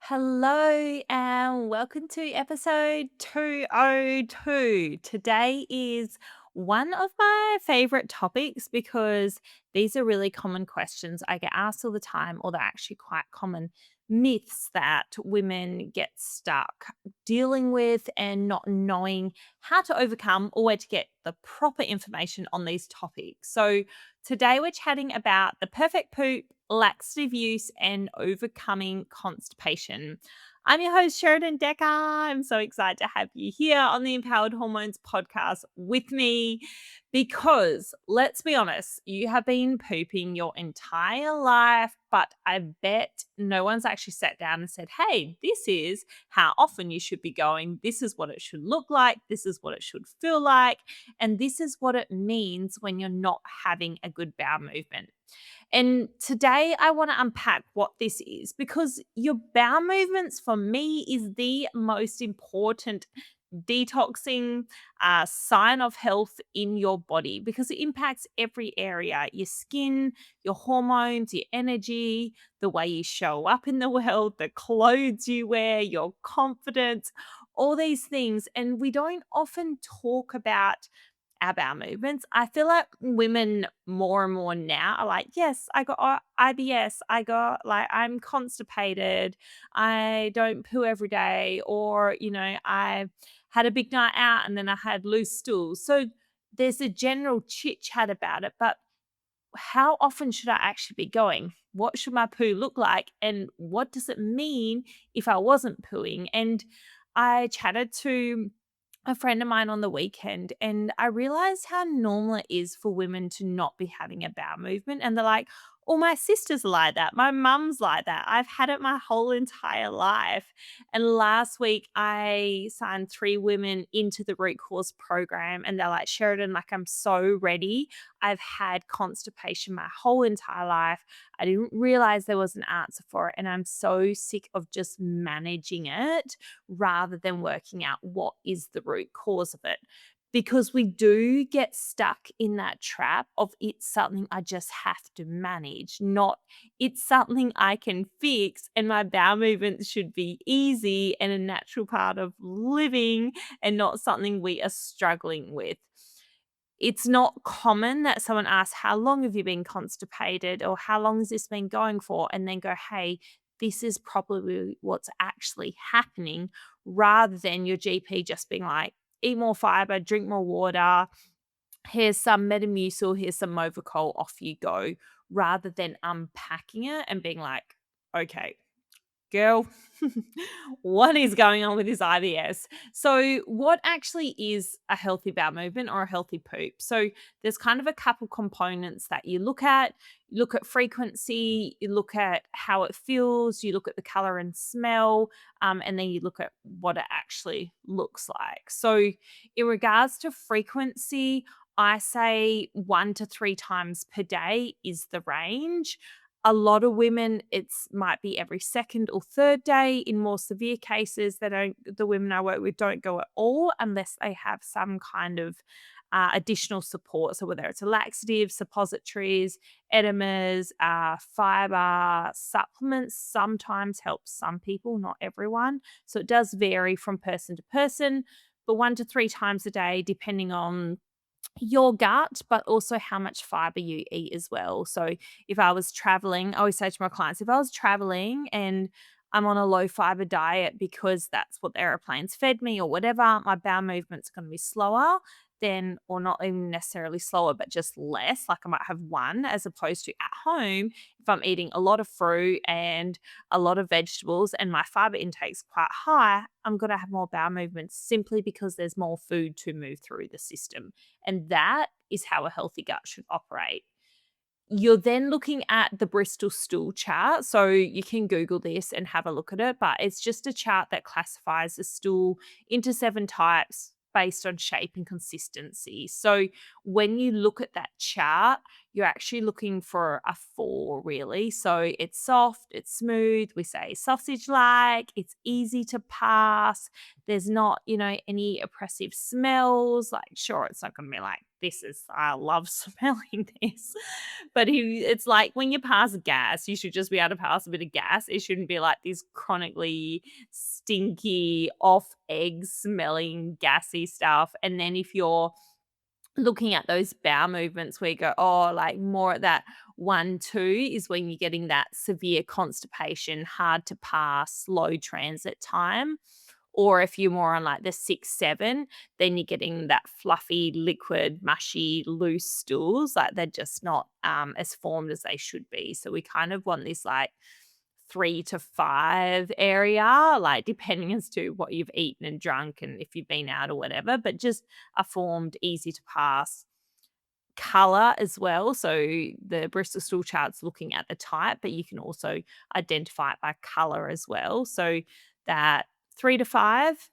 Hello and welcome to episode 202. Today is one of my favorite topics because these are really common questions I get asked all the time, or they're actually quite common myths that women get stuck dealing with and not knowing how to overcome or where to get the proper information on these topics. So, today we're chatting about the perfect poop, laxative use, and overcoming constipation. I'm your host, Sheridan Decker. I'm so excited to have you here on the Empowered Hormones podcast with me because let's be honest, you have been pooping your entire life, but I bet no one's actually sat down and said, hey, this is how often you should be going. This is what it should look like. This is what it should feel like. And this is what it means when you're not having a good bowel movement. And today I want to unpack what this is because your bowel movements for me is the most important detoxing sign of health in your body because it impacts every area: your skin, your hormones, your energy, the way you show up in the world, the clothes you wear, your confidence, all these things. And we don't often talk about our bowel movements. I feel like women more and more now are like, yes, I got IBS. I'm constipated. I don't poo every day. Or, I had a big night out and then I had loose stools. So there's a general chit chat about it. But how often should I actually be going? What should my poo look like? And what does it mean if I wasn't pooing? And I chatted to a friend of mine on the weekend and I realized how normal it is for women to not be having a bowel movement. And they're like, oh, my sister's like that. My mum's like that. I've had it my whole entire life. And last week I signed 3 women into the root cause program and they're like, Sheridan, like I'm so ready. I've had constipation my whole entire life. I didn't realize there was an answer for it. And I'm so sick of just managing it rather than working out what is the root cause of it. Because we do get stuck in that trap of it's something I just have to manage, not it's something I can fix and my bowel movements should be easy and a natural part of living and not something we are struggling with. It's not common that someone asks, how long have you been constipated or how long has this been going for? And then go, hey, this is probably what's actually happening, rather than your GP just being like, eat more fiber, drink more water, here's some Metamucil, here's some Movicol, off you go, rather than unpacking it and being like, okay, girl, what is going on with this IBS? So, what actually is a healthy bowel movement or a healthy poop? So, there's kind of a couple components that you look at. You look at frequency, you look at how it feels, you look at the color and smell, and then you look at what it actually looks like. So, in regards to frequency, I say 1 to 3 times per day is the range. A lot of women, it's might be every second or third day. In more severe cases, the women I work with don't go at all unless they have some kind of additional support. So whether it's a laxative, suppositories, enemas, fiber, supplements sometimes help some people, not everyone. So it does vary from person to person, but 1 to 3 times a day, depending on your gut, but also how much fiber you eat as well. So if I was traveling, I always say to my clients, if I was traveling and I'm on a low fiber diet because that's what the airplanes fed me or whatever, my bowel movement's going to be slower then, or not even necessarily slower, but just less. Like I might have one, as opposed to at home, if I'm eating a lot of fruit and a lot of vegetables and my fiber intake's quite high, I'm going to have more bowel movements simply because there's more food to move through the system. And that is how a healthy gut should operate. You're then looking at the Bristol stool chart. So you can Google this and have a look at it, but it's just a chart that classifies the stool into 7 types based on shape and consistency. So when you look at that chart, you're actually looking for a 4 really. So it's soft, it's smooth, we say sausage-like, it's easy to pass, there's not, any oppressive smells. Like, sure, it's not gonna be like, "This is I love smelling this." But it's like when you pass gas, you should just be able to pass a bit of gas. It shouldn't be like this chronically stinky, off eggs smelling, gassy stuff. And then if you're looking at those bowel movements where you go, oh, like more at that 1, 2 is when you're getting that severe constipation, hard to pass, slow transit time. Or if you're more on like the 6, 7, then you're getting that fluffy, liquid, mushy, loose stools. Like they're just not as formed as they should be. So we kind of want this like 3 to 5 area, like depending as to what you've eaten and drunk and if you've been out or whatever, but just a formed, easy to pass color as well. So the Bristol stool chart's looking at the type, but you can also identify it by color as well. So that 3 to 5,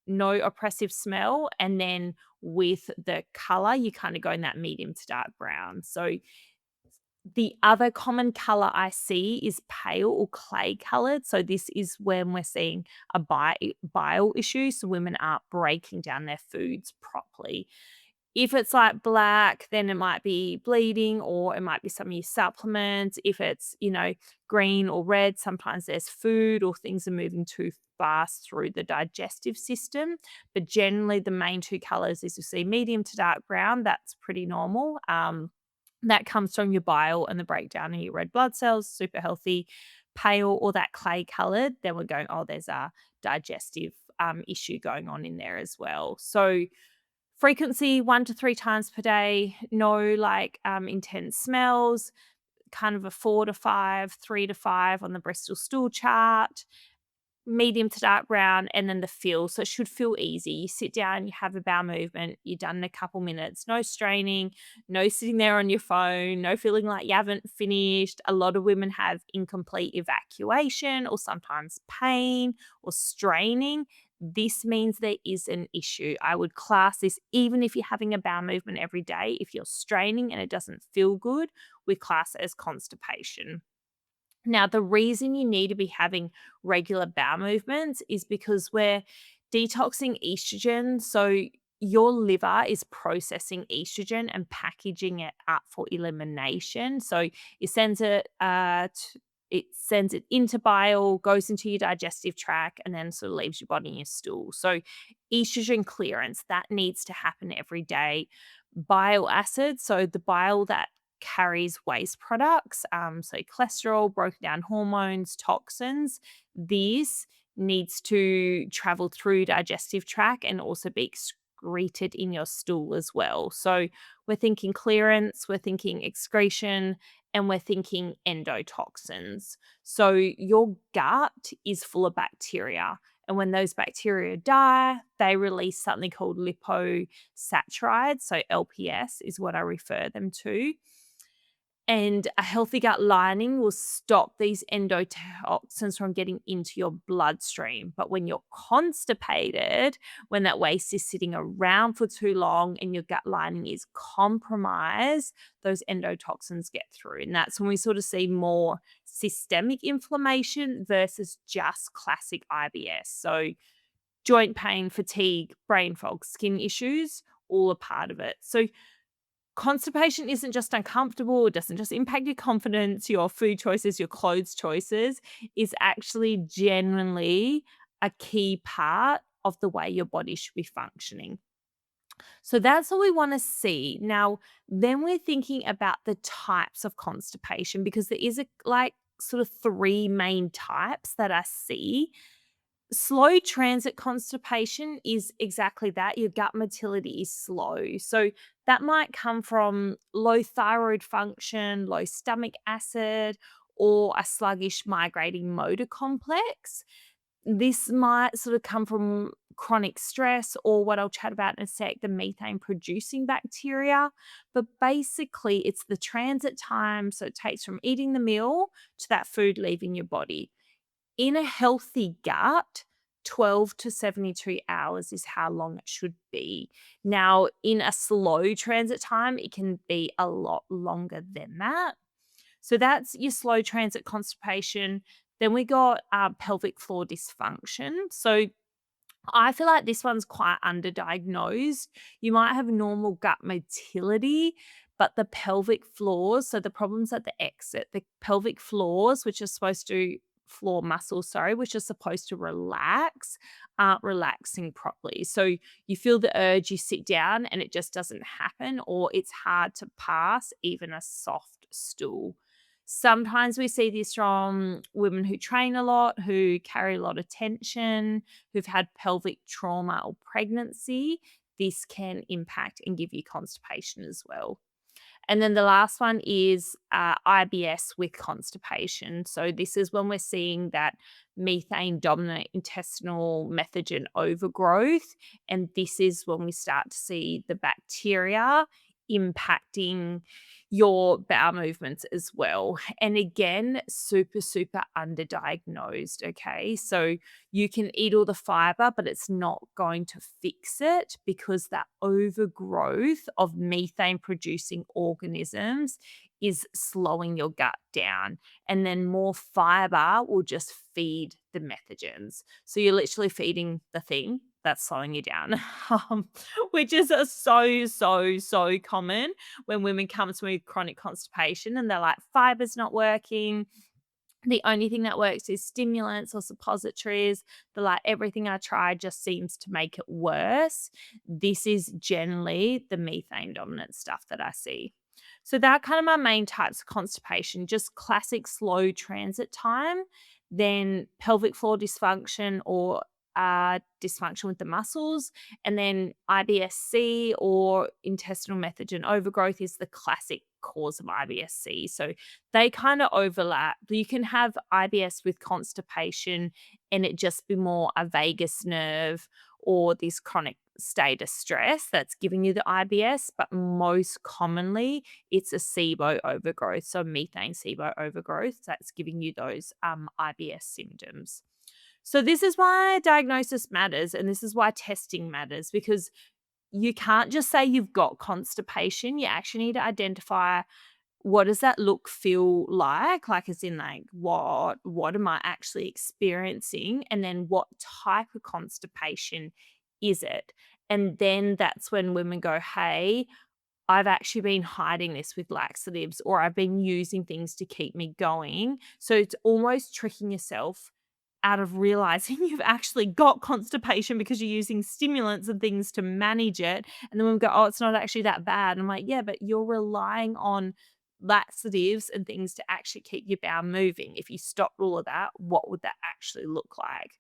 no oppressive smell. And then with the color, you kind of go in that medium to dark brown. So the other common color I see is pale or clay colored. So this is when we're seeing a bile issue. So women aren't breaking down their foods properly. If it's like black, then it might be bleeding or it might be some of your supplements. If it's, green or red, sometimes there's food or things are moving too fast through the digestive system. But generally, the main two colors is you see medium to dark brown. That's pretty normal. That comes from your bile and the breakdown in your red blood cells, super healthy. Pale or that clay colored, then we're going, oh, there's a digestive issue going on in there as well. So frequency 1 to 3 times per day, no like intense smells, kind of a 4 to 5, 3 to 5 on the Bristol stool chart, medium to dark brown, and then the feel. So it should feel easy. You sit down, you have a bowel movement, you're done in a couple minutes. No straining, no sitting there on your phone, no feeling like you haven't finished. A lot of women have incomplete evacuation or sometimes pain or straining. This means there is an issue. I would class this, even if you're having a bowel movement every day, if you're straining and it doesn't feel good, we class it as constipation. Now, the reason you need to be having regular bowel movements is because we're detoxing estrogen. So, your liver is processing estrogen and packaging it up for elimination. So, it sends it into bile, goes into your digestive tract, and then sort of leaves your body in your stool. So, estrogen clearance that needs to happen every day. Bile acid, so the bile that carries waste products, so cholesterol, broken down hormones, toxins. This needs to travel through digestive tract and also be excreted in your stool as well. So we're thinking clearance, we're thinking excretion, and we're thinking endotoxins. So your gut is full of bacteria. And when those bacteria die, they release something called liposaccharides. So LPS is what I refer them to. And a healthy gut lining will stop these endotoxins from getting into your bloodstream. But when you're constipated, when that waste is sitting around for too long and your gut lining is compromised, those endotoxins get through. And that's when we sort of see more systemic inflammation versus just classic IBS. So joint pain, fatigue, brain fog, skin issues, all a part of it. So constipation isn't just uncomfortable, it doesn't just impact your confidence, your food choices, your clothes choices. Is actually genuinely a key part of the way your body should be functioning. So that's what we want to see. Now, then we're thinking about the types of constipation because there is like sort of 3 main types that I see. Slow transit constipation is exactly that. Your gut motility is slow. So that might come from low thyroid function, low stomach acid, or a sluggish migrating motor complex. This might sort of come from chronic stress or what I'll chat about in a sec, the methane producing bacteria. But basically, it's the transit time. So it takes from eating the meal to that food leaving your body. In a healthy gut, 12 to 72 hours is how long it should be. Now, in a slow transit time, it can be a lot longer than that. So that's your slow transit constipation. Then we got pelvic floor dysfunction. So I feel like this one's quite underdiagnosed. You might have normal gut motility, but the pelvic floors, so the problems at the exit, the pelvic floors, which are supposed to floor muscles, sorry, which are supposed to relax, aren't relaxing properly. So you feel the urge, you sit down and it just doesn't happen, or it's hard to pass even a soft stool. Sometimes we see this from women who train a lot, who carry a lot of tension, who've had pelvic trauma or pregnancy. This can impact and give you constipation as well. And then the last one is IBS with constipation. So this is when we're seeing that methane dominant intestinal methogen overgrowth. And this is when we start to see the bacteria impacting your bowel movements as well. And again, super, super underdiagnosed. Okay. So you can eat all the fiber, but it's not going to fix it because that overgrowth of methane producing organisms is slowing your gut down. And then more fiber will just feed the methogens. So you're literally feeding the thing that's slowing you down, um, which is so common when women come to me with chronic constipation and they're like, fiber's not working. The only thing that works is stimulants or suppositories. They're like, everything I tried just seems to make it worse. This is generally the methane dominant stuff that I see. So that kind of my main types of constipation, just classic slow transit time, then pelvic floor dysfunction or dysfunction with the muscles, and then IBS-C or intestinal methogen overgrowth is the classic cause of IBS-C. So they kind of overlap. You can have IBS with constipation and it just be more a vagus nerve or this chronic state of stress that's giving you the IBS, but most commonly it's a SIBO overgrowth, so methane SIBO overgrowth that's giving you those IBS symptoms. So this is why diagnosis matters and this is why testing matters, because you can't just say you've got constipation. You actually need to identify, what does that look, feel like as in like what am I actually experiencing, and then what type of constipation is it? And then that's when women go, hey, I've actually been hiding this with laxatives, or I've been using things to keep me going. So it's almost tricking yourself out of realizing you've actually got constipation because you're using stimulants and things to manage it. And then we go, oh, it's not actually that bad. And I'm like, yeah, but you're relying on laxatives and things to actually keep your bowel moving. If you stopped all of that, what would that actually look like?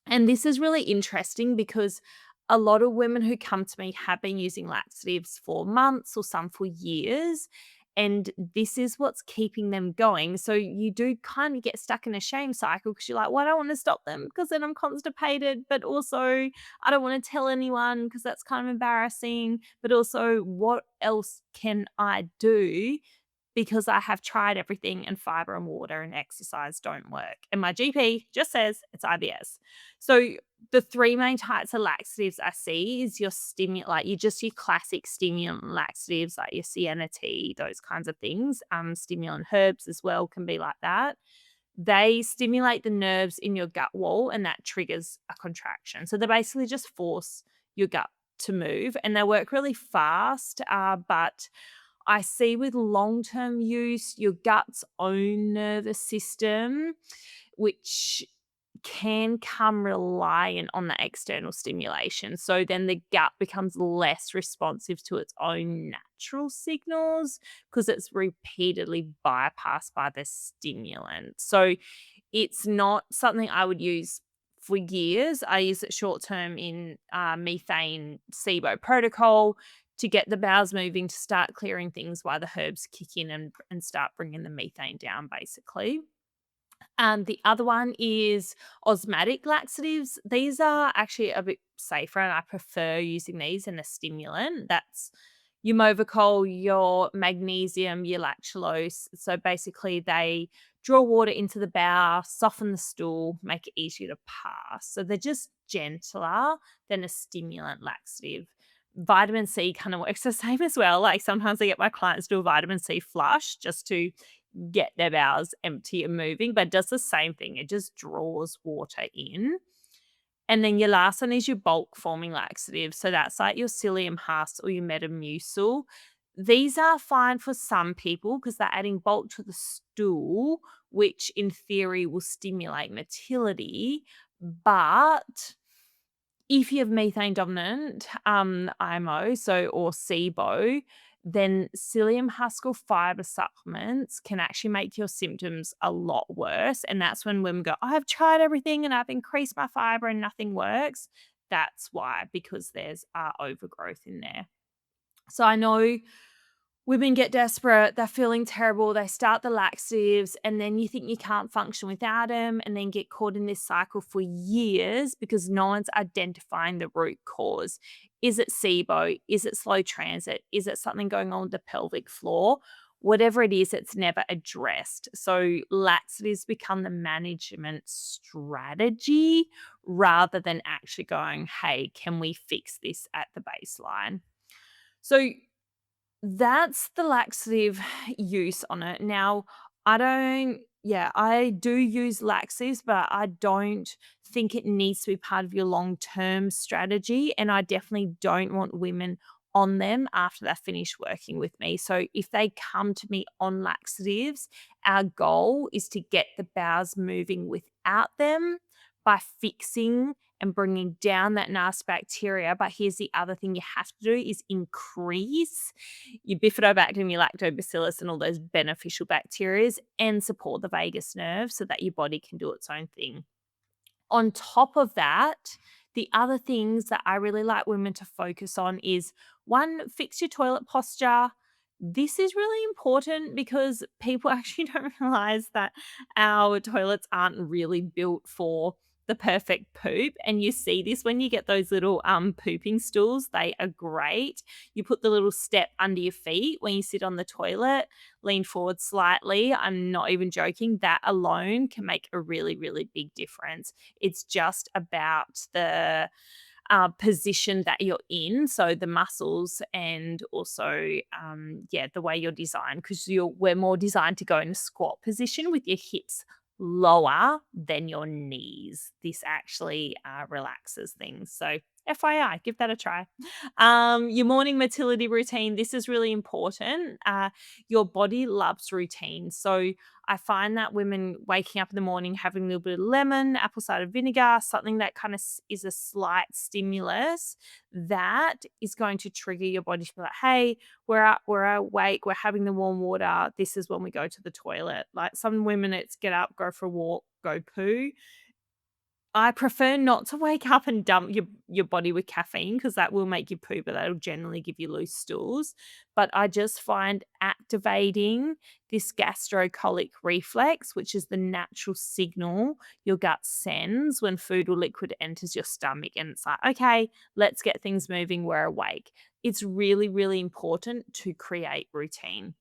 And this is really interesting because a lot of women who come to me have been using laxatives for months or some for years. And this is what's keeping them going. So you do kind of get stuck in a shame cycle because you're like, well, I don't want to stop them because then I'm constipated. But also, I don't want to tell anyone because that's kind of embarrassing. But also, what else can I do? Because I have tried everything and fiber and water and exercise don't work. And my GP just says it's IBS. So the three main types of laxatives I see is your stimulant, like your classic stimulant laxatives, like your sienna tea, those kinds of things. Stimulant herbs as well can be like that. They stimulate the nerves in your gut wall and that triggers a contraction. So they basically just force your gut to move and they work really fast, but I see with long-term use, your gut's own nervous system, which can come reliant on the external stimulation. So then the gut becomes less responsive to its own natural signals because it's repeatedly bypassed by the stimulant. So it's not something I would use for years. I use it short term in methane SIBO protocol to get the bowels moving, to start clearing things while the herbs kick in and start bringing the methane down, basically. The other one is osmotic laxatives. These are actually a bit safer, and I prefer using these in a stimulant. That's your Movicol, your magnesium, your lactulose. So basically, they draw water into the bowel, soften the stool, make it easier to pass. So they're just gentler than a stimulant laxative. Vitamin C kind of works the same as well. Like sometimes I get my clients do a vitamin C flush just to get their bowels empty and moving, but it does the same thing. It just draws water in. And then your last one is your bulk forming laxative. So that's like your psyllium husk or your metamucil. These are fine for some people because they're adding bulk to the stool, which in theory will stimulate motility. But if you have methane dominant IMO, or SIBO, then psyllium husk or fibre supplements can actually make your symptoms a lot worse. And that's when women go, I've tried everything and I've increased my fibre and nothing works. That's why, because there's overgrowth in there. So I know women get desperate, they're feeling terrible, they start the laxatives, and then you think you can't function without them, and then get caught in this cycle for years because no one's identifying the root cause. Is it SIBO? Is it slow transit? Is it something going on with the pelvic floor? Whatever it is, it's never addressed. So laxatives become the management strategy rather than actually going, hey, can we fix this at the baseline? So that's the laxative use on it. Now, I do use laxatives, but I don't think it needs to be part of your long-term strategy. And I definitely don't want women on them after they're finished working with me. So if they come to me on laxatives, our goal is to get the bowels moving without them by fixing and bringing down that nasty bacteria. But here's the other thing you have to do is increase your bifidobacterium, your lactobacillus, and all those beneficial bacteria, and support the vagus nerve so that your body can do its own thing. On top of that, the other things that I really like women to focus on is one, fix your toilet posture. This is really important because people actually don't realize that our toilets aren't really built for the perfect poop. And you see this when you get those little pooping stools. They are great. You put the little step under your feet when you sit on the toilet, lean forward slightly. I'm not even joking. That alone can make a really, really big difference. It's just about the position that you're in, so the muscles and also, the way you're designed, because we're more designed to go in a squat position with your hips lower than your knees. This actually relaxes things. So FYI, give that a try. Your morning motility routine. This is really important. Your body loves routine. So I find that women waking up in the morning, having a little bit of lemon, apple cider vinegar, something that kind of is a slight stimulus, that is going to trigger your body to be like, hey, we're awake, we're having the warm water. This is when we go to the toilet. Like some women, it's get up, go for a walk, go poo. I prefer not to wake up and dump your body with caffeine because that will make you poo, but that'll generally give you loose stools. But I just find activating this gastrocolic reflex, which is the natural signal your gut sends when food or liquid enters your stomach, and it's like, okay, let's get things moving, we're awake. It's really, really important to create routine.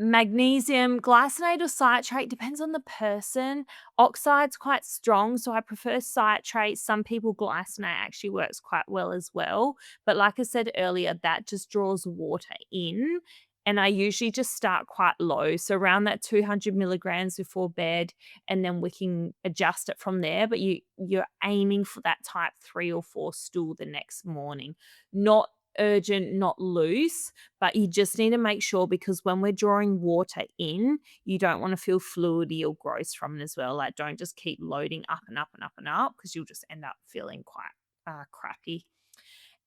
Magnesium, glycinate or citrate depends on the person. Oxide's quite strong, so I prefer citrate. Some people, glycinate actually works quite well as well. But like I said earlier, that just draws water in. And I usually just start quite low, so around that 200 milligrams before bed, and then we can adjust it from there. But you're aiming for that type 3 or 4 stool the next morning, not urgent, not loose, but you just need to make sure, because when we're drawing water in, you don't want to feel fluidy or gross from it as well. Like, don't just keep loading up and up and up and up because you'll just end up feeling quite crappy.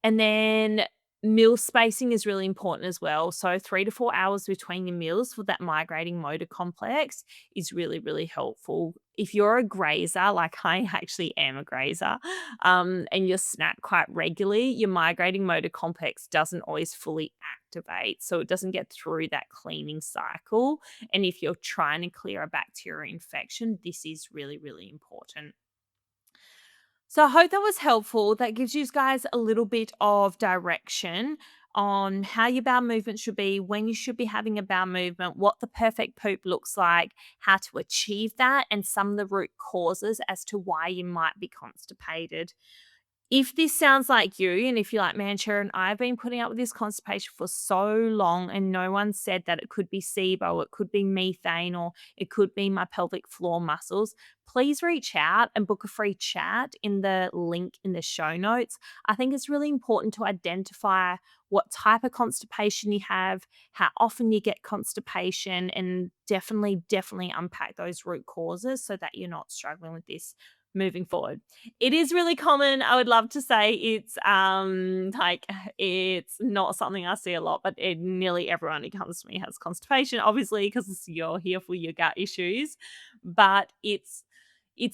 And then meal spacing is really important as well. So 3 to 4 hours between your meals for that migrating motor complex is really, really helpful. If you're a grazer, like I actually am a grazer, and you snack quite regularly, your migrating motor complex doesn't always fully activate. So it doesn't get through that cleaning cycle. And if you're trying to clear a bacterial infection, this is really, really important. So I hope that was helpful. That gives you guys a little bit of direction. on how your bowel movement should be, when you should be having a bowel movement, what the perfect poop looks like, how to achieve that, and some of the root causes as to why you might be constipated. If this sounds like you, and if you're like, man, Sharon, I've been putting up with this constipation for so long, and no one said that it could be SIBO, it could be methane, or it could be my pelvic floor muscles, please reach out and book a free chat in the link in the show notes. I think it's really important to identify what type of constipation you have, how often you get constipation, and definitely unpack those root causes so that you're not struggling with this moving forward. It is really common. I would love to say like it's not something I see a lot, but nearly everyone who comes to me has constipation, obviously, because you're here for your gut issues. But it's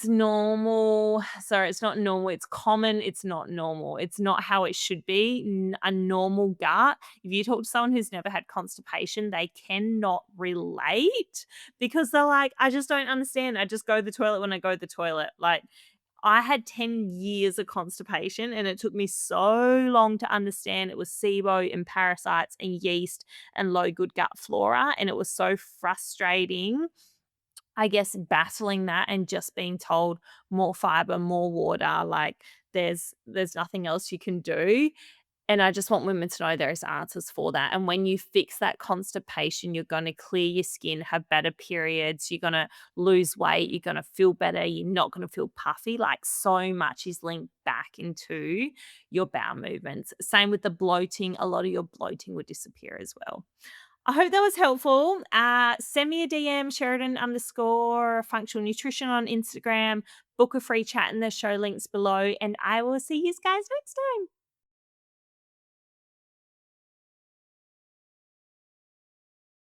normal. Sorry, it's not normal. It's common. It's not normal. It's not how it should be. A normal gut. If you talk to someone who's never had constipation, they cannot relate because they're like, I just don't understand. I just go to the toilet when I go to the toilet. Like, I had 10 years of constipation and it took me so long to understand it was SIBO and parasites and yeast and low good gut flora. And it was so frustrating, I guess, battling that and just being told more fiber, more water, like there's nothing else you can do. And I just want women to know there's answers for that. And when you fix that constipation, you're going to clear your skin, have better periods, you're going to lose weight, you're going to feel better, you're not going to feel puffy. Like so much is linked back into your bowel movements. Same with the bloating, a lot of your bloating would disappear as well. I hope that was helpful. Send me a DM, Sheridan underscore functional nutrition on Instagram. Book a free chat in the show links below, and I will see you guys next time.